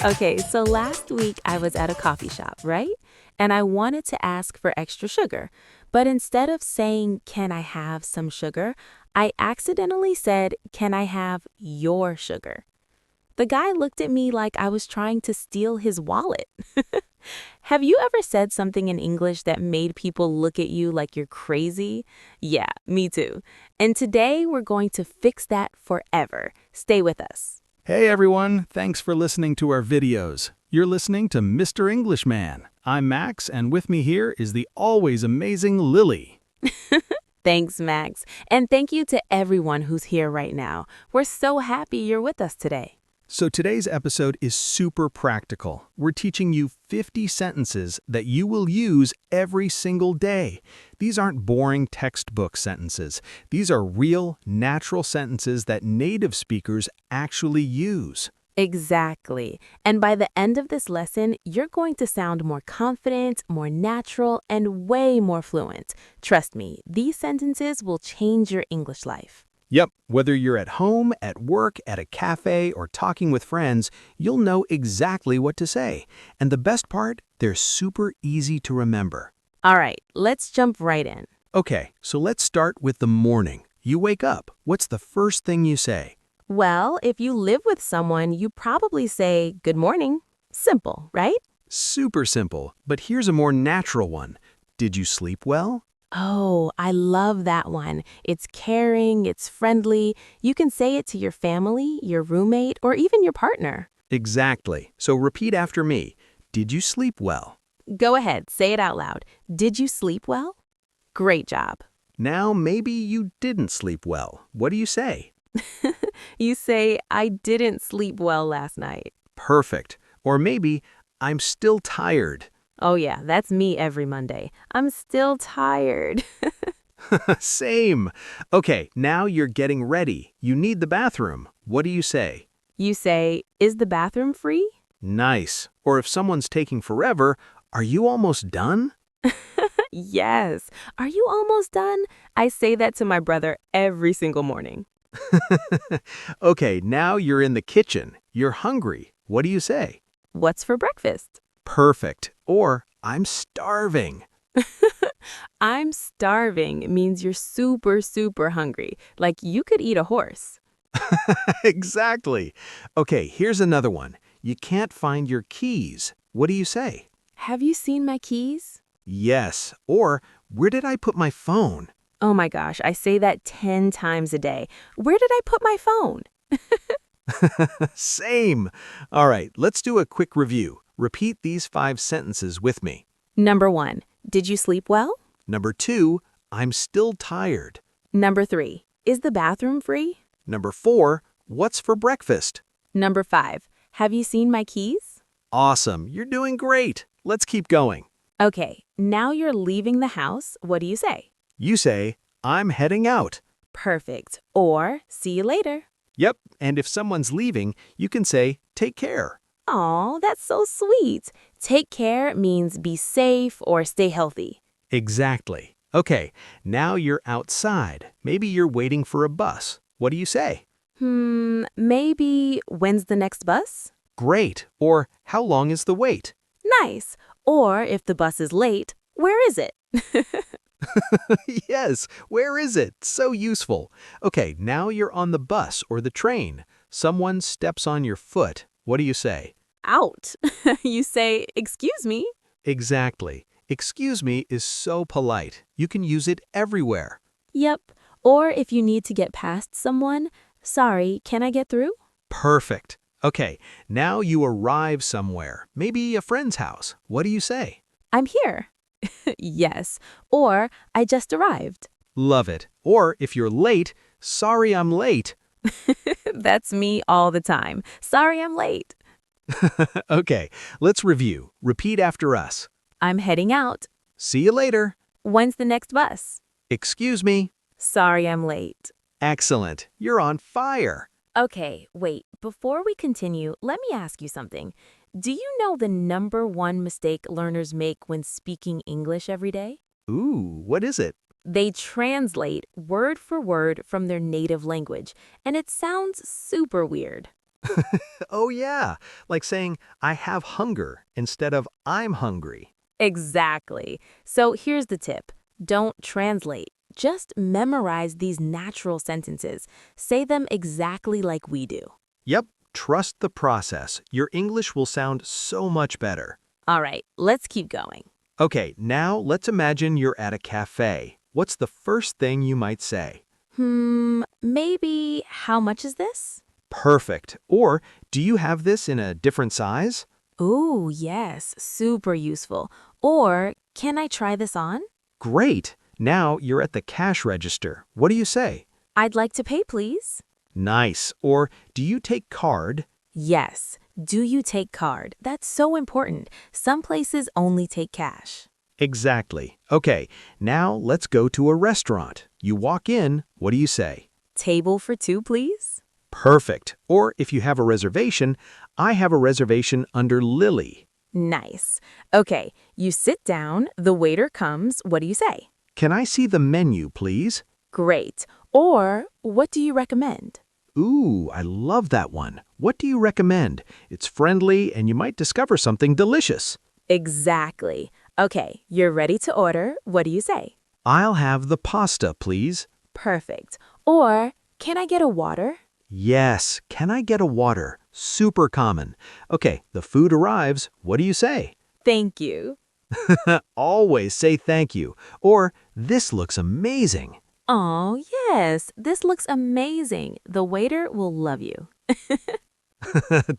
Okay, so last week I was at a coffee shop, right? And I wanted to ask for extra sugar. But instead of saying, "Can I have some sugar?" I accidentally said, "Can I have your sugar?" The guy looked at me like I was trying to steal his wallet. Have you ever said something in English that made people look at you like you're crazy? Yeah, me too. And today we're going to fix that forever. Stay with us. Hey everyone, thanks for listening to our videos. You're listening to Mr. Englishman. I'm Max, and with me here is the always amazing Lily. Thanks, Max. And thank you to everyone who's here right now. We're so happy you're with us today. So today's episode is super practical. We're teaching you 50 sentences that you will use every single day. These aren't boring textbook sentences. These are real, natural sentences that native speakers actually use. Exactly. And by the end of this lesson, you're going to sound more confident, more natural, and way more fluent. Trust me, these sentences will change your English life. Yep, whether you're at home, at work, at a cafe, or talking with friends, you'll know exactly what to say. And the best part, they're super easy to remember. All right, let's jump right in. Okay, so let's start with the morning. You wake up. What's the first thing you say? Well, if you live with someone, you probably say, "Good morning." Simple, right? Super simple, but here's a more natural one. Did you sleep well? Oh, I love that one. It's caring, it's friendly. You can say it to your family, your roommate, or even your partner. Exactly. So repeat after me. Did you sleep well? Go ahead, say it out loud. Did you sleep well? Great job. Now maybe you didn't sleep well. What do you say? You say, "I didn't sleep well last night." Perfect. Or maybe, I'm still tired. Oh yeah, that's me every Monday. I'm still tired. Same. Okay, now you're getting ready. You need the bathroom. What do you say? You say, "Is the bathroom free?" Nice. Or if someone's taking forever, are you almost done? Yes. Are you almost done? I say that to my brother every single morning. Okay, now you're in the kitchen. You're hungry. What do you say? What's for breakfast? Perfect. Or, I'm starving. I'm starving means you're super, super hungry. Like you could eat a horse. Exactly. Okay, here's another one. You can't find your keys. What do you say? Have you seen my keys? Yes. Or, where did I put my phone? Oh my gosh, I say that 10 times a day. Where did I put my phone? Same. All right, let's do a quick review. Repeat these 5 sentences with me. Number 1, did you sleep well? Number 2, I'm still tired. Number 3, is the bathroom free? Number 4, what's for breakfast? Number 5, have you seen my keys? Awesome, you're doing great. Let's keep going. Okay, now you're leaving the house. What do you say? You say, I'm heading out. Perfect. Or, see you later. Yep, and if someone's leaving, you can say, take care. Aw, that's so sweet. Take care means be safe or stay healthy. Exactly. Okay, now you're outside. Maybe you're waiting for a bus. What do you say? Maybe when's the next bus? Great. Or how long is the wait? Nice. Or if the bus is late, where is it? Yes, where is it? So useful. Okay, now you're on the bus or the train. Someone steps on your foot. What do you say? Out. You say, "Excuse me." Exactly. Excuse me is so polite. You can use it everywhere. Yep. Or if you need to get past someone, "Sorry, can I get through?" Perfect. Okay, now you arrive somewhere, maybe a friend's house. What do you say? "I'm here." Yes. Or "I just arrived." Love it. Or if you're late, sorry I'm late. That's me all the time. "Sorry, I'm late." Okay, let's review. Repeat after us. "I'm heading out." See you later. "When's the next bus?" Excuse me. "Sorry, I'm late." Excellent. You're on fire. Okay, wait. Before we continue, let me ask you something. Do you know the number one mistake learners make when speaking English every day? Ooh, what is it? They translate word for word from their native language, and it sounds super weird. Oh yeah, like saying, I have hunger instead of I'm hungry. Exactly. So here's the tip. Don't translate. Just memorize these natural sentences. Say them exactly like we do. Yep, trust the process. Your English will sound so much better. All right, let's keep going. Okay, now let's imagine you're at a cafe. What's the first thing you might say? Maybe how much is this? Perfect. Or, do you have this in a different size? Ooh, yes, super useful. Or, can I try this on? Great. Now you're at the cash register. What do you say? I'd like to pay, please. Nice. Or, do you take card? Yes. Do you take card? That's so important. Some places only take cash. Exactly. Okay, now let's go to a restaurant. You walk in, what do you say? Table for two, please? Perfect. Or if you have a reservation, I have a reservation under Lily. Nice. Okay, you sit down, the waiter comes, what do you say? Can I see the menu, please? Great. Or, what do you recommend? Ooh, I love that one. What do you recommend? It's friendly and you might discover something delicious. Exactly. Okay, you're ready to order, what do you say? I'll have the pasta, please. Perfect. Or, can I get a water? Yes, can I get a water? Super common. Okay, the food arrives. What do you say? Thank you. Always say thank you. Or, this looks amazing. Oh, yes, this looks amazing. The waiter will love you.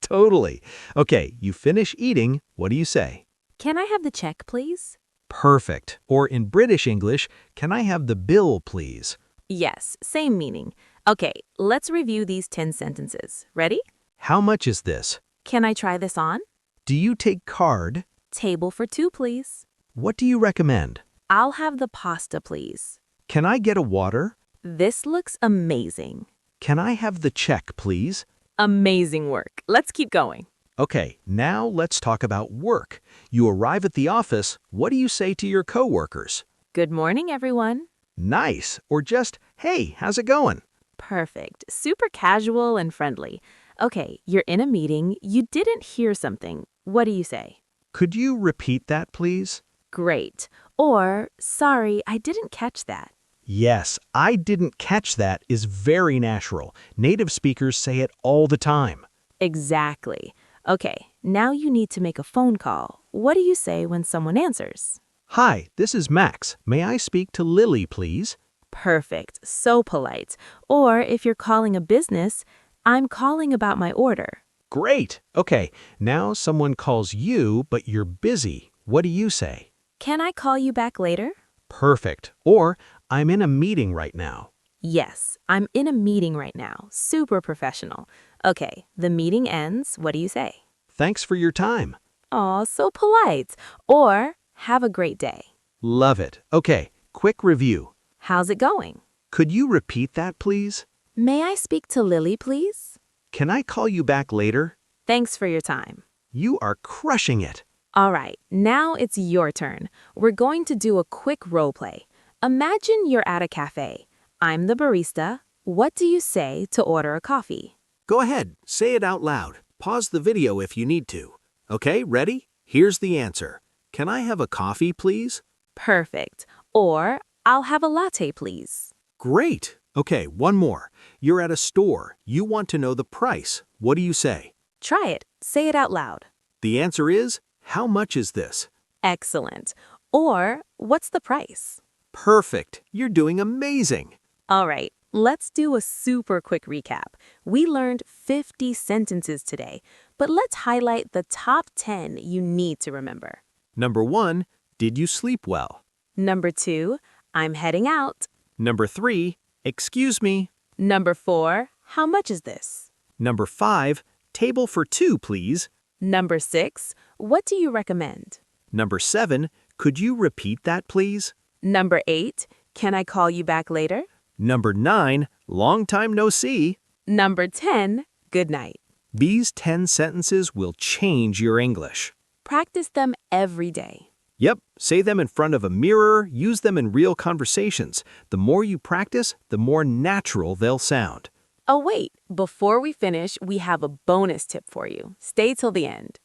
Totally. Okay, you finish eating. What do you say? Can I have the check, please? Perfect. Or in British English, can I have the bill, please? Yes, same meaning. Okay, let's review these 10 sentences. Ready? How much is this? Can I try this on? Do you take card? Table for two, please. What do you recommend? I'll have the pasta, please. Can I get a water? This looks amazing. Can I have the check, please? Amazing work. Let's keep going. Okay, now let's talk about work. You arrive at the office. What do you say to your coworkers? Good morning, everyone. Nice. Or just, hey, how's it going? Perfect. Super casual and friendly. Okay, you're in a meeting. You didn't hear something. What do you say? Could you repeat that, please? Great. Or, sorry, I didn't catch that. Yes, I didn't catch that is very natural. Native speakers say it all the time. Exactly. Okay, now you need to make a phone call. What do you say when someone answers? Hi, this is Max. May I speak to Lily, please? Perfect. So polite. Or if you're calling a business, I'm calling about my order. Great. Okay, now someone calls you, but you're busy. What do you say? Can I call you back later? Perfect. Or, I'm in a meeting right now. Yes, I'm in a meeting right now. Super professional. Okay, the meeting ends. What do you say? Thanks for your time. Aw, so polite. Or, have a great day. Love it. Okay, quick review. How's it going? Could you repeat that, please? May I speak to Lily, please? Can I call you back later? Thanks for your time. You are crushing it. All right, now it's your turn. We're going to do a quick role play. Imagine you're at a cafe. I'm the barista. What do you say to order a coffee? Go ahead, say it out loud. Pause the video if you need to. Okay, ready? Here's the answer. Can I have a coffee, please? Perfect. Or, I'll have a latte, please. Great. Okay, one more. You're at a store. You want to know the price. What do you say? Try it. Say it out loud. The answer is, how much is this? Excellent. Or, what's the price? Perfect. You're doing amazing. All right, let's do a super quick recap. We learned 50 sentences today, but let's highlight the top 10 you need to remember. Number 1, did you sleep well? Number 2, I'm heading out. Number 3, excuse me. Number 4, how much is this? Number 5, table for 2, please. Number 6, what do you recommend? Number 7, could you repeat that, please? Number 8, can I call you back later? Number 9, long time no see. Number 10, good night. These 10 sentences will change your English. Practice them every day. Yep, say them in front of a mirror, use them in real conversations. The more you practice, the more natural they'll sound. Oh, wait, before we finish, we have a bonus tip for you. Stay till the end.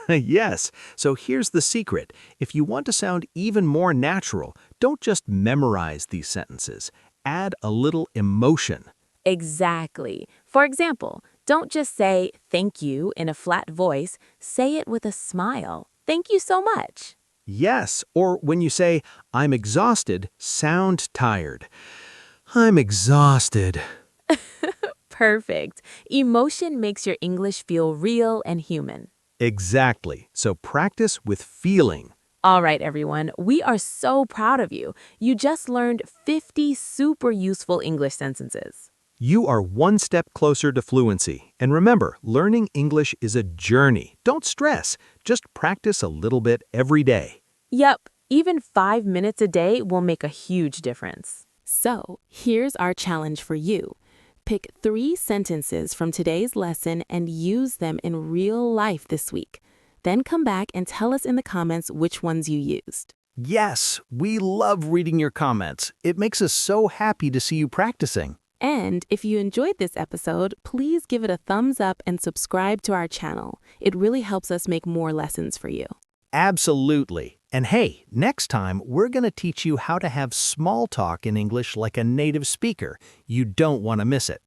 Yes, so here's the secret. If you want to sound even more natural, don't just memorize these sentences. Add a little emotion. Exactly. For example, don't just say thank you in a flat voice, say it with a smile. Thank you so much. Yes, or when you say, I'm exhausted, sound tired. I'm exhausted. Perfect. Emotion makes your English feel real and human. Exactly. So practice with feeling. All right, everyone, we are so proud of you. You just learned 50 super useful English sentences. You are one step closer to fluency. And remember, learning English is a journey. Don't stress. Just practice a little bit every day. Yep, even 5 minutes a day will make a huge difference. So, here's our challenge for you. Pick 3 sentences from today's lesson and use them in real life this week. Then come back and tell us in the comments which ones you used. Yes, we love reading your comments. It makes us so happy to see you practicing. And if you enjoyed this episode, please give it a thumbs up and subscribe to our channel. It really helps us make more lessons for you. Absolutely. And hey, next time we're going to teach you how to have small talk in English like a native speaker. You don't want to miss it.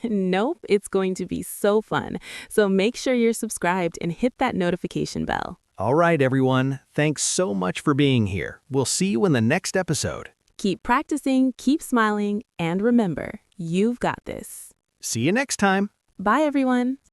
Nope, it's going to be so fun. So make sure you're subscribed and hit that notification bell. All right, everyone. Thanks so much for being here. We'll see you in the next episode. Keep practicing, keep smiling, and remember, you've got this. See you next time. Bye, everyone.